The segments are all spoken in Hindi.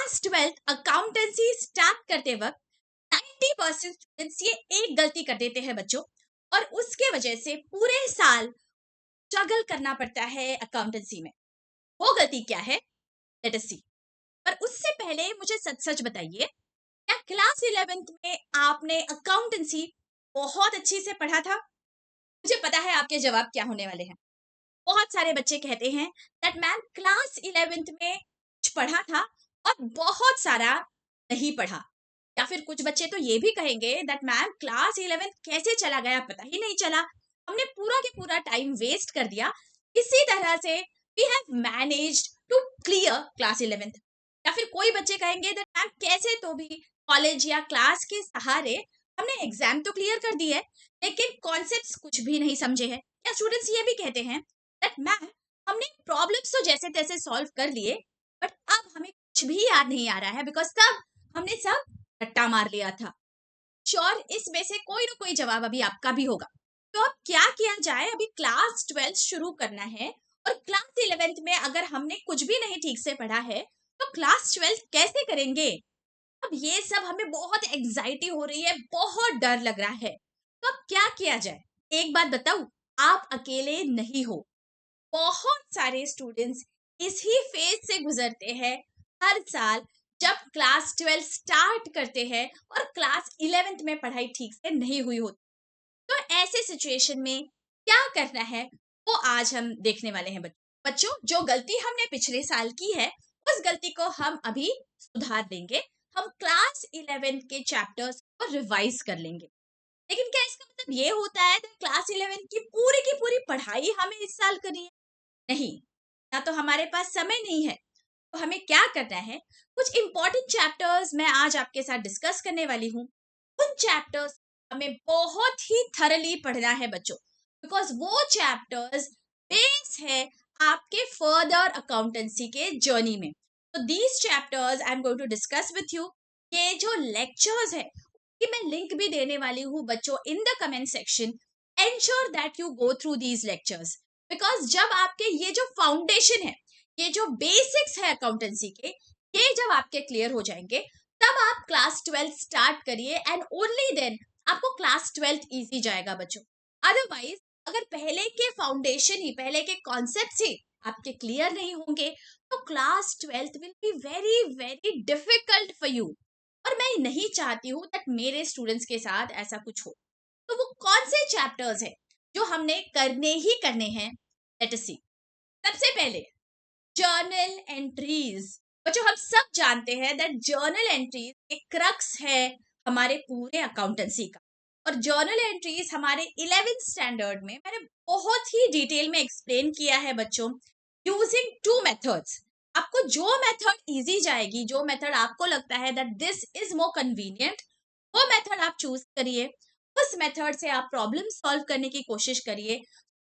क्लास 12th अकाउंटेंसी स्टार्ट करते वक्त 90% स्टूडेंट्स ये एक गलती कर देते हैं बच्चों, और उसके वजह से पूरे साल स्ट्रगल करना पड़ता है अकाउंटेंसी में। वो गलती क्या है? लेट अस सी। पर उससे पहले मुझे सच सच बताइए, क्या क्लास 11th में आपने अकाउंटेंसी बहुत अच्छी से पढ़ा था? मुझे पता है आपके जवाब क्या होने वाले हैं। बहुत सारे बच्चे कहते हैं दैट मैम क्लास 11th में कुछ पढ़ा था और बहुत सारा नहीं पढ़ा। या फिर कुछ बच्चे तो ये भी कहेंगे दैट मैम क्लास 11th कैसे चला गया पता ही नहीं चला, हमने पूरा के पूरा टाइम वेस्ट कर दिया। इसी तरह से we have managed to clear class 11th। या फिर कोई बच्चे कहेंगे दैट मैम कैसे तो भी कॉलेज या क्लास के सहारे हमने एग्जाम तो क्लियर कर दी है, लेकिन कॉन्सेप्ट्स कुछ भी नहीं समझे हैं। या स्टूडेंट्स ये भी कहते हैं दैट मैम हमने प्रॉब्लम्स तो जैसे तैसे सॉल्व कर लिए, बट अब हमें कुछ भी याद नहीं आ रहा है बिकॉज तब हमने सब रट्टा मार लिया था। श्योर इसमें से कोई ना कोई जवाब अभी आपका भी होगा। तो अब क्या किया जाए? अभी क्लास 12 शुरू करना है और क्लास 11th में अगर हमने कुछ भी नहीं ठीक से पढ़ा है तो क्लास 12 कैसे करेंगे? अब ये सब हमें बहुत एग्जाइटी हो रही है, बहुत डर लग रहा है। तो अब क्या किया जाए? एक बात बताऊं, आप अकेले नहीं हो। बहुत सारे स्टूडेंट्स इसी फेज से गुजरते हैं हर साल, जब क्लास 12 स्टार्ट करते हैं और क्लास 11th में पढ़ाई ठीक से नहीं हुई होती। तो ऐसे सिचुएशन में क्या करना है वो आज हम देखने वाले हैं बच्चों। जो गलती हमने पिछले साल की है उस गलती को हम अभी सुधार देंगे। हम क्लास 11th के चैप्टर्स को रिवाइज कर लेंगे। लेकिन क्या इसका मतलब ये होता है कि क्लास 11 की पूरी पढ़ाई हमें इस साल करनी है? नहीं, ना तो हमारे पास समय नहीं है। तो हमें क्या करना है, कुछ इंपॉर्टेंट चैप्टर्स मैं आज आपके साथ डिस्कस करने वाली हूँ। उन चैप्टर्स हमें बहुत ही थरली पढ़ना है बच्चों, बिकॉज वो चैप्टर्स बेस है आपके फर्दर अकाउंटेंसी के जर्नी में। तो these chapters I am going to discuss with you. ये जो लेक्चर्स है कि मैं लिंक भी देने वाली हूँ बच्चों इन the comment section. Ensure that you go through these lectures, because जब आपके ये जो फाउंडेशन है, ये जो बेसिक्स है अकाउंटेंसी के, ये जब आपके क्लियर हो जाएंगे तब आप क्लास 12 स्टार्ट करिए एंड ओनली देन आपको क्लास 12 इजी जाएगा बच्चों। अदरवाइज अगर पहले के फाउंडेशन ही, पहले के कॉन्सेप्ट्स ही आपके क्लियर नहीं होंगे तो class 12 will be very very difficult for you. और मैं नहीं चाहती हूँ दैट मेरे स्टूडेंट्स के साथ ऐसा कुछ हो। तो वो कौन से चैप्टर्स हैं जो हमने करने ही करने हैं? लेट अस सी। सबसे पहले जर्नल एंट्रीज। बच्चों हम सब जानते हैं दैट जर्नल एंट्रीज एक क्रक्स है हमारे पूरे अकाउंटेंसी का। और जर्नल एंट्रीज हमारे 11th स्टैंडर्ड में मैंने बहुत ही डिटेल में एक्सप्लेन किया है बच्चों, यूजिंग टू मेथड्स। आपको जो मेथड इजी जाएगी, जो मेथड आपको लगता है that this is more convenient, वो मेथड आप चूज करिए। उस मेथड से आप प्रॉब्लम सॉल्व करने की कोशिश करिए।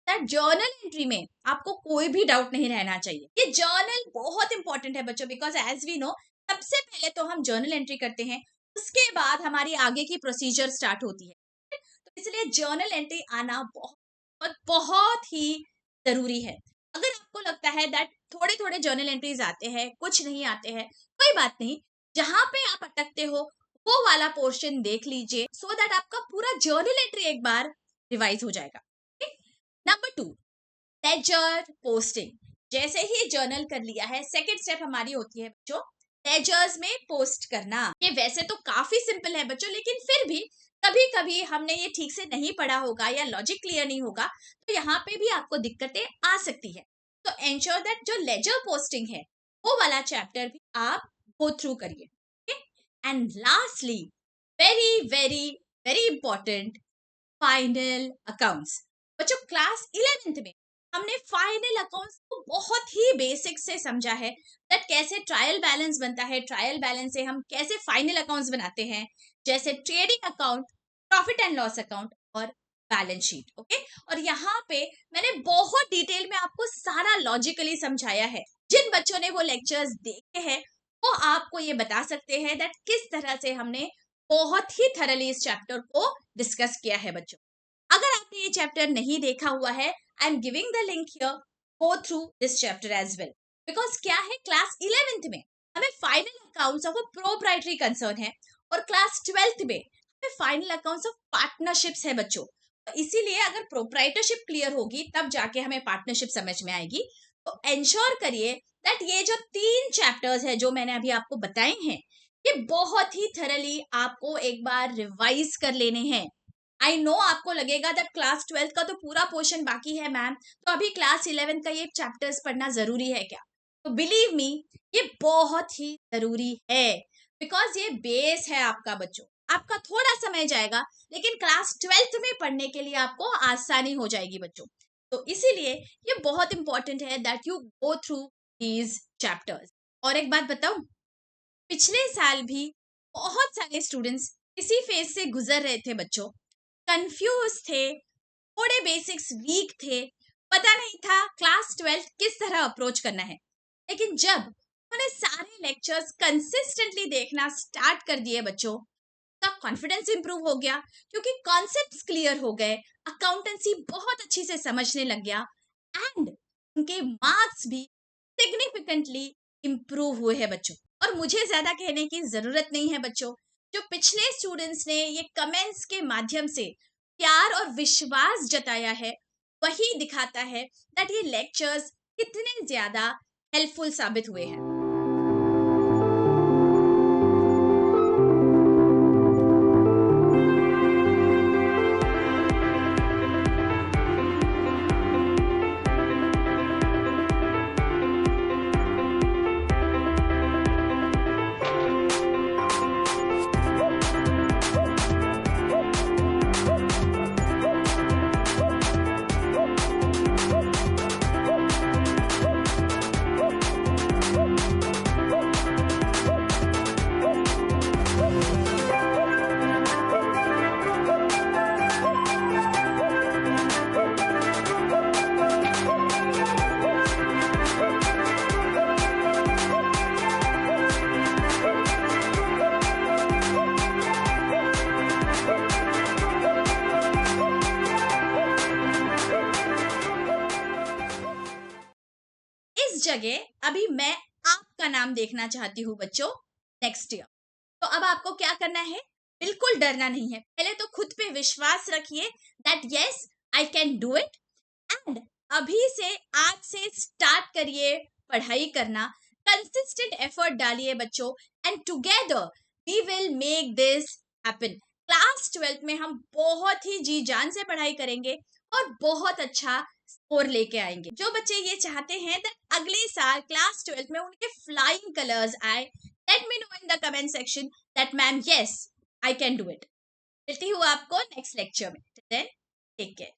दैट जर्नल एंट्री में आपको कोई भी डाउट नहीं रहना चाहिए। ये जर्नल बहुत इंपॉर्टेंट है बच्चों, बिकॉज एज वी नो सबसे पहले तो हम जर्नल एंट्री करते हैं, उसके बाद हमारी आगे की प्रोसीजर स्टार्ट होती है। तो इसलिए जर्नल एंट्री आना बहुत बहुत ही जरूरी है। अगर आपको लगता है दैट थोड़े थोड़े जर्नल एंट्रीज आते हैं, कुछ नहीं आते हैं, कोई बात नहीं। जहां पे आप अटकते हो वो वाला पोर्शन देख लीजिए, सो दैट आपका पूरा जर्नल एंट्री एक बार रिवाइज हो जाएगा। Number 2, ledger posting. जैसे ही जर्नल कर लिया है, सेकंड स्टेप हमारी होती है बच्चों लेजर्स में पोस्ट करना। ये वैसे तो काफी सिंपल है बच्चों, लेकिन फिर भी कभी कभी हमने ये ठीक से नहीं पढ़ा होगा या लॉजिक क्लियर नहीं होगा, तो यहाँ पे भी आपको दिक्कतें आ सकती है। तो एंश्योर दैट जो लेजर पोस्टिंग है वो वाला चैप्टर भी आप गो थ्रू करिए। And lastly, very very very important, final accounts. बच्चों क्लास 11th में हमने फाइनल अकाउंट्स को बहुत ही बेसिक से समझा है, दैट कैसे ट्रायल बैलेंस बनता है, ट्रायल बैलेंस से हम कैसे फाइनल अकाउंट्स बनाते हैं, जैसे trading account, profit and loss account और बैलेंस शीट। ओके, और यहाँ पे मैंने बहुत डिटेल में आपको सारा लॉजिकली समझाया है। जिन बच्चों ने वो लेक्चर्स देखे हैं वो आपको ये बता सकते हैं दैट किस तरह से हमने बहुत ही थरली इस चैप्टर को डिस्कस किया है बच्चों। अगर आपने ये चैप्टर नहीं देखा हुआ है, I am giving the link here, go through this chapter as well. Because क्या है, क्लास 11th में हमें final accounts of a proprietary concern है और क्लास 12th में फाइनल अकाउंट्स ऑफ पार्टनरशिप्स है बच्चों। तो इसीलिए अगर प्रोप्राइटरशिप क्लियर होगी तब जाके हमें पार्टनरशिप समझ में आएगी। तो एंश्योर करिए दैट ये जो 3 चैप्टर्स है जो मैंने अभी आपको बताए हैं, ये बहुत ही थरली आपको एक बार रिवाइज कर लेने हैं। आई नो आपको लगेगा दैट क्लास 12th का तो पूरा पोर्शन बाकी है मैम, तो अभी क्लास 11th का ये चैप्टर्स पढ़ना जरूरी है क्या? तो बिलीव मी, ये बहुत ही जरूरी है, बिकॉज ये बेस है आपका बच्चों। आपका थोड़ा समय जाएगा लेकिन क्लास 12th में पढ़ने के लिए आपको आसानी हो जाएगी बच्चों। तो इसीलिए ये बहुत इंपॉर्टेंट है that you go through these chapters. और एक बात बताऊं, पिछले साल भी बहुत सारे स्टूडेंट्स इसी फेज से गुजर रहे थे बच्चों। कंफ्यूज थे, थोड़े बेसिक्स वीक थे, पता नहीं था क्लास 12th किस तरह अप्रोच करना है। लेकिन जब उन्होंने सारे लेक्चर्स कंसिस्टेंटली देखना स्टार्ट कर दिए बच्चों, का कॉन्फिडेंस इंप्रूव हो गया क्योंकि कॉन्सेप्ट्स क्लियर हो गए, अकाउंटेंसी बहुत अच्छी से समझने लग गया एंड उनके मार्क्स भी सिग्निफिकेंटली इंप्रूव हुए हैं बच्चों। और मुझे ज्यादा कहने की जरूरत नहीं है बच्चों, जो पिछले स्टूडेंट्स ने ये कमेंट्स के माध्यम से प्यार और विश्वास जताया है, वही दिखाता है दैट ये लेक्चर्स कितने ज्यादा हेल्पफुल साबित हुए हैं। जगह अभी मैं आपका नाम देखना चाहती हूँ बच्चों नेक्स्ट ईयर। तो अब आपको क्या करना है, बिल्कुल डरना नहीं है। पहले तो खुद पे विश्वास रखिए that yes I can do it and अभी से आज से स्टार्ट करिए पढ़ाई करना, कंसिस्टेंट एफर्ट डालिए बच्चों and together we will make this happen. Class 12th में हम बहुत ही जी जान से पढ़ाई करेंगे और बहुत अच्छा स्कोर लेके आएंगे। जो बच्चे ये चाहते हैं दैट अगले साल क्लास 12th में उनके फ्लाइंग कलर्स आए, let me know in the comment section that ma'am yes I can do it. मिलती हूँ आपको नेक्स्ट लेक्चर में। Then take care.